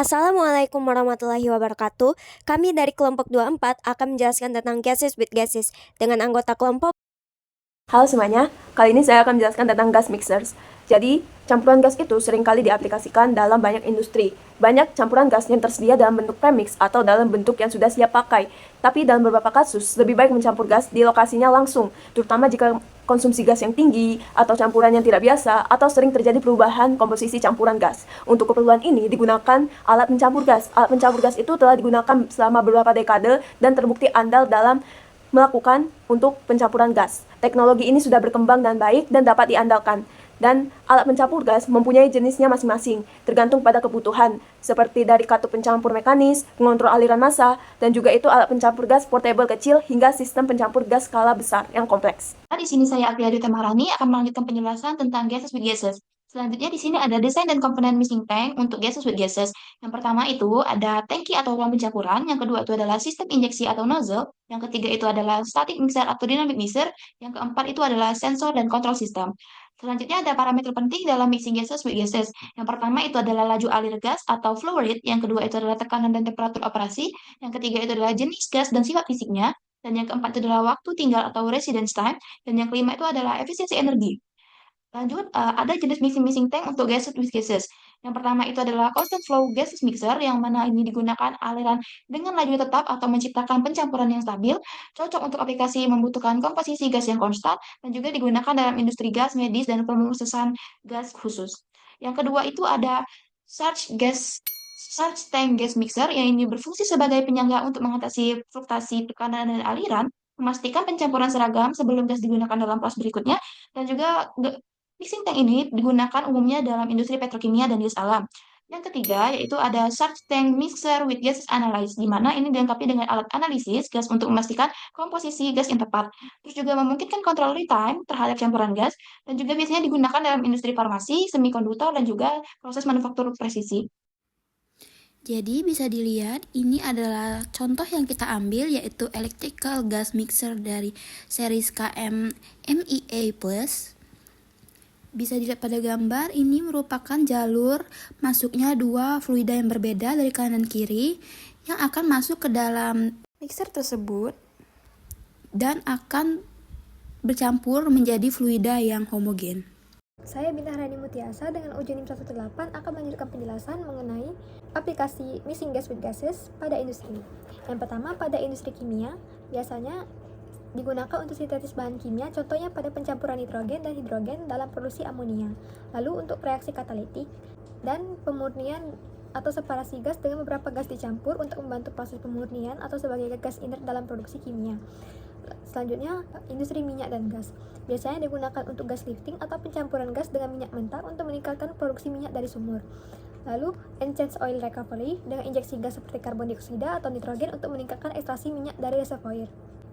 Assalamualaikum warahmatullahi wabarakatuh. Kami dari kelompok 24 akan menjelaskan tentang gases with gases dengan anggota kelompok. Halo semuanya, kali ini saya akan menjelaskan tentang gas mixers. Jadi, campuran gas itu seringkali diaplikasikan dalam banyak industri. Banyak campuran gas yang tersedia dalam bentuk premix atau dalam bentuk yang sudah siap pakai. Tapi dalam beberapa kasus, lebih baik mencampur gas di lokasinya langsung, terutama jika konsumsi gas yang tinggi, atau campuran yang tidak biasa, atau sering terjadi perubahan komposisi campuran gas. Untuk keperluan ini digunakan alat pencampur gas. Alat pencampur gas itu telah digunakan selama beberapa dekade dan terbukti andal dalam melakukan untuk pencampuran gas. Teknologi ini sudah berkembang dan baik dan dapat diandalkan. Dan alat pencampur gas mempunyai jenisnya masing-masing, tergantung pada kebutuhan, seperti dari katup pencampur mekanis, pengontrol aliran massa, dan juga itu alat pencampur gas portable kecil hingga sistem pencampur gas skala besar yang kompleks. Di sini saya Agriadi Tamarani akan melanjutkan penjelasan tentang gases with gases. Selanjutnya di sini ada desain dan komponen mixing tank untuk gases with gases. Yang pertama itu ada tangki atau ruang pencampuran, yang kedua itu adalah sistem injeksi atau nozzle, yang ketiga itu adalah static mixer atau dynamic mixer, yang keempat itu adalah sensor dan kontrol sistem. Selanjutnya ada parameter penting dalam mixing gases with gases. Yang pertama itu adalah laju alir gas atau flow rate, yang kedua itu adalah tekanan dan temperatur operasi, yang ketiga itu adalah jenis gas dan sifat fisiknya, dan yang keempat itu adalah waktu tinggal atau residence time, dan yang kelima itu adalah efisiensi energi. Lanjut, ada jenis mixing tank untuk gases with gases. Yang pertama itu adalah constant flow gases mixer, yang mana ini digunakan aliran dengan laju tetap atau menciptakan pencampuran yang stabil, cocok untuk aplikasi yang membutuhkan komposisi gas yang konstan, dan juga digunakan dalam industri gas medis dan pemrosesan gas khusus. Yang kedua itu ada surge tank gas mixer, yang ini berfungsi sebagai penyangga untuk mengatasi fluktuasi tekanan dan aliran, memastikan pencampuran seragam sebelum gas digunakan dalam proses berikutnya, dan juga mixing tank ini digunakan umumnya dalam industri petrokimia dan gas alam. Yang ketiga, yaitu ada surge tank mixer with gas analysis, di mana ini dilengkapi dengan alat analisis gas untuk memastikan komposisi gas yang tepat. Terus juga memungkinkan kontrol real time terhadap campuran gas, dan juga biasanya digunakan dalam industri farmasi, semikonduktor, dan juga proses manufaktur presisi. Jadi bisa dilihat ini adalah contoh yang kita ambil, yaitu electrical gas mixer dari series KM MEA Plus. Bisa dilihat pada gambar, ini merupakan jalur masuknya dua fluida yang berbeda dari kanan kiri yang akan masuk ke dalam mixer tersebut dan akan bercampur menjadi fluida yang homogen. Saya Bintang Rani Mutiasa dengan Ujunim 118 akan melanjutkan penjelasan mengenai aplikasi mixing gas with gases pada industri. Yang pertama, pada industri kimia, biasanya digunakan untuk sintetis bahan kimia, contohnya pada pencampuran nitrogen dan hidrogen dalam produksi amonia. Lalu untuk reaksi katalitik dan pemurnian atau separasi gas dengan beberapa gas dicampur untuk membantu proses pemurnian atau sebagai gas inert dalam produksi kimia. Selanjutnya, industri minyak dan gas. Biasanya digunakan untuk gas lifting atau pencampuran gas dengan minyak mentah untuk meningkatkan produksi minyak dari sumur. Lalu, enhanced oil recovery dengan injeksi gas seperti karbon dioksida atau nitrogen untuk meningkatkan ekstraksi minyak dari reservoir.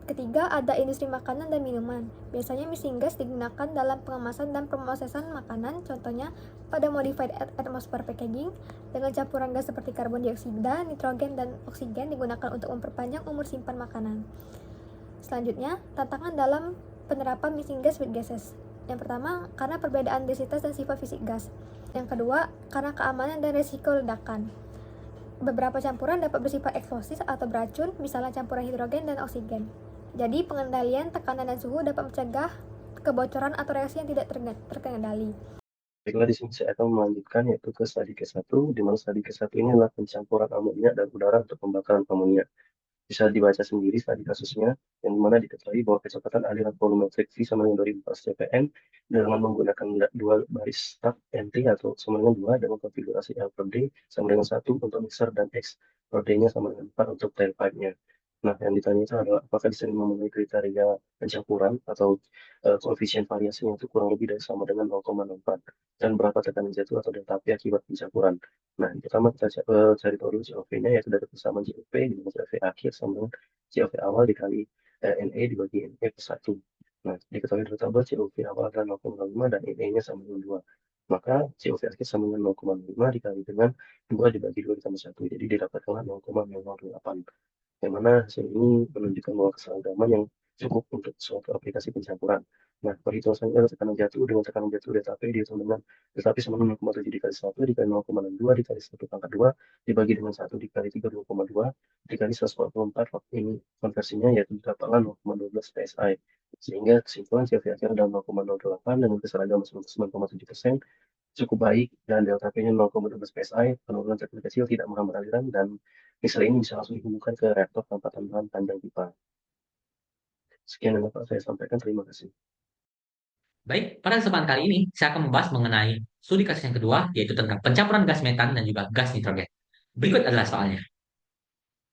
Ketiga, ada industri makanan dan minuman. Biasanya mixing gas digunakan dalam pengemasan dan pemrosesan makanan, contohnya pada modified atmosphere packaging dengan campuran gas seperti karbon dioksida, nitrogen, dan oksigen digunakan untuk memperpanjang umur simpan makanan. Selanjutnya, tantangan dalam penerapan mixing gas with gases. Yang pertama, karena perbedaan densitas dan sifat fisik gas. Yang kedua, karena keamanan dan risiko ledakan. Beberapa campuran dapat bersifat eksplosif atau beracun, misalnya campuran hidrogen dan oksigen. Jadi, pengendalian tekanan dan suhu dapat mencegah kebocoran atau reaksi yang tidak terkendali. Baiklah, di sini saya akan melanjutkan yaitu ke stadi ke-1, di mana stadi ke-1 ini adalah pencampuran amonia dan udara untuk pembakaran amonia. Bisa dibaca sendiri studi kasusnya, yang dimana diketahui bahwa kecepatan aliran volumetrik V sama dengan 2400 ppm dengan menggunakan dua baris start NT atau sama dengan 2 dengan konfigurasi L per D sama dengan 1 untuk mixer dan X per D-nya sama dengan 4 untuk tailpipe-nya. Nah, yang ditanya itu adalah apakah di sini memenuhi kriteria pencampuran atau koefisien variasinya itu kurang lebih dari sama dengan 0,04 dan berapa tekanan jatuh atau delta P akibat pencampuran. Nah, yang pertama kita cari tahu dulu COV-nya, yaitu dari persamaan COV dengan COV akhir sama dengan COV awal dikali NE dibagi NE per 1. Nah, diketahui dari tabel COV awal adalah 0,5 dan NE-nya sama dengan 2. Maka COV akhir sama dengan 0,5 dikali dengan 2 dibagi 2 ditambah 1. Jadi didapatkanlah 0,008. Yang mana hasil ini menunjukkan bahwa keseragaman yang cukup untuk suatu aplikasi pencampuran. Nah, perhitungannya adalah tekanan jatuh dengan tekanan jatuh DTP dihitung dengan DTP sama 0,7 dikali 1 dikali 0,62 dikali 1 pangkat 2 dibagi dengan 1 dikali 3 2,2 dikali 144. Ini konversinya yaitu didapatlah 0,12 PSI. Sehingga kesimpulan CFD akhir adalah 0,08 dengan keseragaman 99,7%, cukup baik, dan delta P-nya 0,12 PSI, penurunan tekan kecil, tidak menghambat aliran, dan misal ini bisa langsung dihubungkan ke reaktor tanpa tambahan panjang pipa. Sekian yang dapat saya sampaikan, terima kasih. Baik, pada kesempatan kali ini saya akan membahas mengenai studi kasus yang kedua, yaitu tentang pencampuran gas metan dan juga gas nitrogen. Berikut adalah soalnya.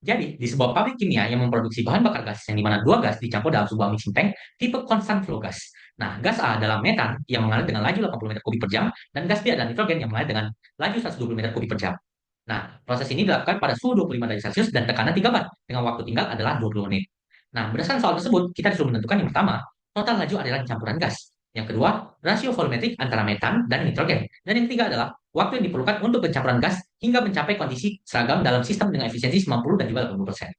Jadi, di sebuah pabrik kimia yang memproduksi bahan bakar gas yang dimana dua gas dicampur dalam sebuah mixing tank tipe constant flow gas. Nah, gas A adalah metan yang mengalir dengan laju 80 meter kubik per jam, dan gas B adalah nitrogen yang mengalir dengan laju 120 meter kubik per jam. Nah, proses ini dilakukan pada suhu 25 derajat Celcius dan tekanan 3 bar, dengan waktu tinggal adalah 20 menit. Nah, berdasarkan soal tersebut, kita disuruh menentukan yang pertama, total laju aliran campuran gas. Yang kedua, rasio volumetrik antara metan dan nitrogen. Dan yang ketiga adalah waktu yang diperlukan untuk pencampuran gas hingga mencapai kondisi seragam dalam sistem dengan efisiensi 90 dan juga 80%.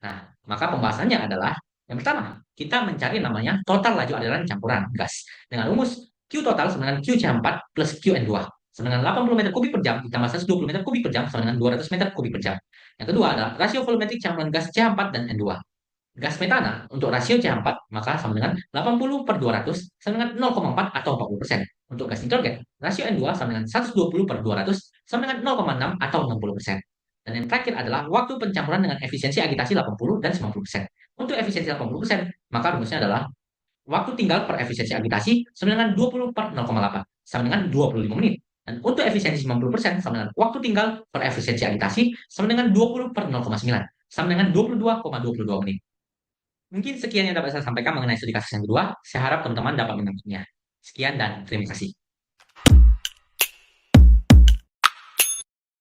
Nah, maka pembahasannya adalah yang pertama, kita mencari namanya total laju aliran campuran gas dengan rumus Q total sama dengan QC4 plus QN2 sama dengan 80 meter kubik per jam ditambah 120 meter kubik per jam sama dengan 200 meter kubik per jam. Yang kedua adalah rasio volumetrik campuran gas CH4 dan N2. Gas metana untuk rasio CH4 maka sama dengan 80 per 200 sama dengan 0,4 atau 40%. Untuk gas nitrogen, rasio N2 sama dengan 120 per 200 sama dengan 0,6 atau 60%. Dan yang terakhir adalah waktu pencampuran dengan efisiensi agitasi 80 dan 90%. Untuk efisiensi 80%, maka rumusnya adalah waktu tinggal per efisiensi agitasi sama dengan 20 per 0,8 sama dengan 25 menit. Dan untuk efisiensi 90% sama dengan waktu tinggal per efisiensi agitasi sama dengan 20 per 0,9 sama dengan 22,22 menit. Mungkin sekian yang dapat saya sampaikan mengenai studi kasus yang kedua. Saya harap teman-teman dapat menangkapnya. Sekian dan terima kasih.